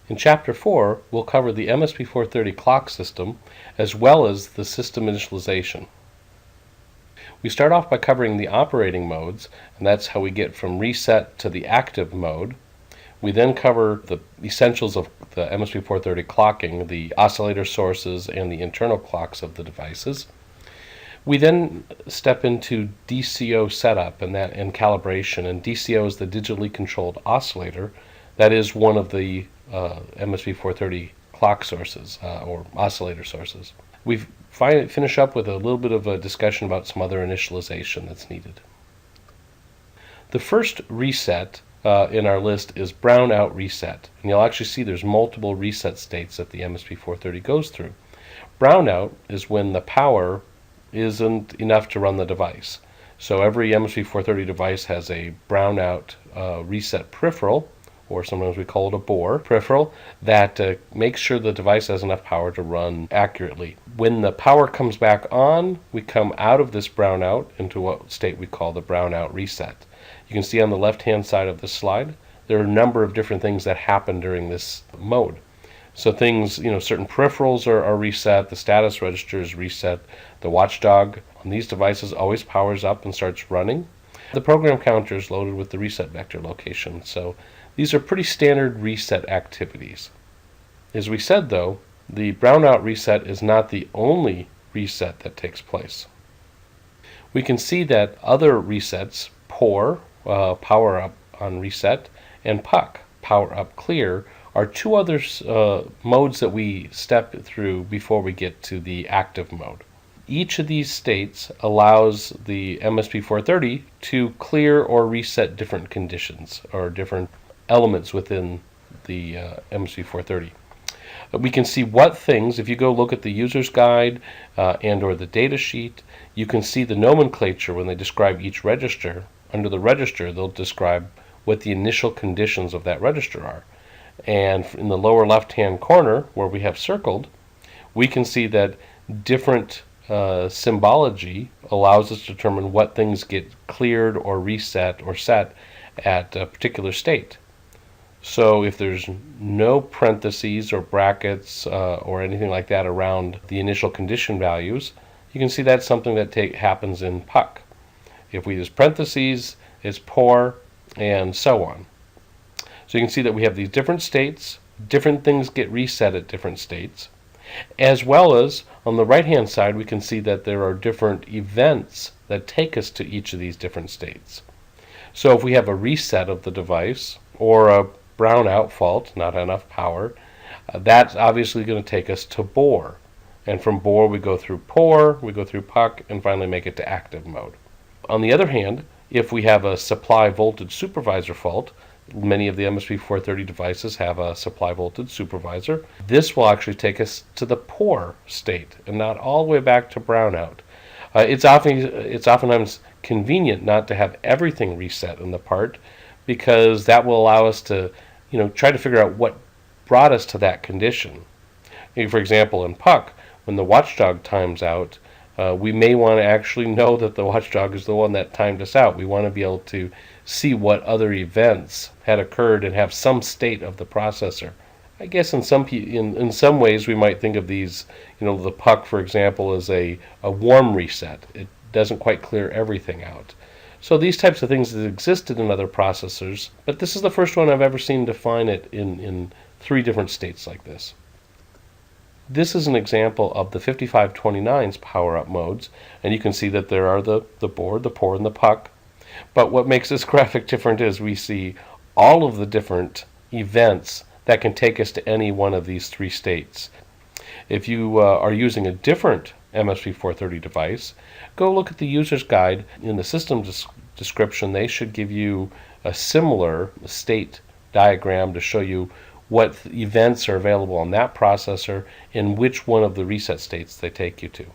In Chapter 4, we'll cover the Msp430 clock system as well as the system initialization. We start off by covering the operating modes, and that's how we get from reset to the active mode. We then cover the essentials of the Msp430 clocking, the oscillator sources and the internal clocks of the devices. We then step into DCO setup and calibration, and DCO is the digitally controlled oscillator. That is one of the Msp430 clock sources or oscillator sources. We finish up with a little bit of a discussion about some other initialization that's needed. The first reset in our list is brownout reset, and you'll actually see there's multiple reset states that the Msp430 goes through. Brownout is when the power isn't enough to run the device. So every Msp430 device has a brownout reset peripheral, or sometimes we call it a bore peripheral, that makes sure the device has enough power to run accurately. When the power comes back on, we come out of this brownout into what state we call the brownout reset. You can see on the left-hand side of this slide, there are a number of different things that happen during this mode. So things, certain peripherals are reset, the status register is reset, the watchdog on these devices always powers up and starts running. The program counter is loaded with the reset vector location. So these are pretty standard reset activities. As we said though, the brownout reset is not the only reset that takes place. We can see that other resets, POR, power up on reset, and PUC, power up clear, are two other modes that we step through before we get to the active mode. Each of these states allows the Msp430 to clear or reset different conditions or different elements within the Msp430. We can see what things, if you go look at the user's guide and or the data sheet, you can see the nomenclature when they describe each register. Under the register, they'll describe what the initial conditions of that register are. And in the lower left-hand corner, where we have circled, we can see that different symbology allows us to determine what things get cleared or reset or set at a particular state. So if there's no parentheses or brackets or anything like that around the initial condition values, you can see that's something that happens in PUC. If we use parentheses, it's POR, and so on. So you can see that we have these different states, different things get reset at different states, as well as on the right-hand side we can see that there are different events that take us to each of these different states. So if we have a reset of the device or a brownout fault, not enough power, that's obviously going to take us to bore. And from bore we go through POR, we go through PUC, and finally make it to active mode. On the other hand, if we have a supply voltage supervisor fault, many of the Msp430 devices have a supply voltage supervisor. This will actually take us to the POR state and not all the way back to brownout. It's oftentimes convenient not to have everything reset in the part, because that will allow us to try to figure out what brought us to that condition. For example, in PUC, when the watchdog times out, we may want to actually know that the watchdog is the one that timed us out. We want to be able to see what other events had occurred and have some state of the processor. I guess in some ways we might think of these, the PUC, for example, as a warm reset. It doesn't quite clear everything out. So these types of things have existed in other processors, but this is the first one I've ever seen define it in three different states like this. This is an example of the 5529's power-up modes, and you can see that there are the board, the POR, and the PUC. But what makes this graphic different is we see all of the different events that can take us to any one of these three states. If you are using a different Msp430 device, go look at the user's guide. In the system description, they should give you a similar state diagram to show you what events are available on that processor and which one of the reset states they take you to.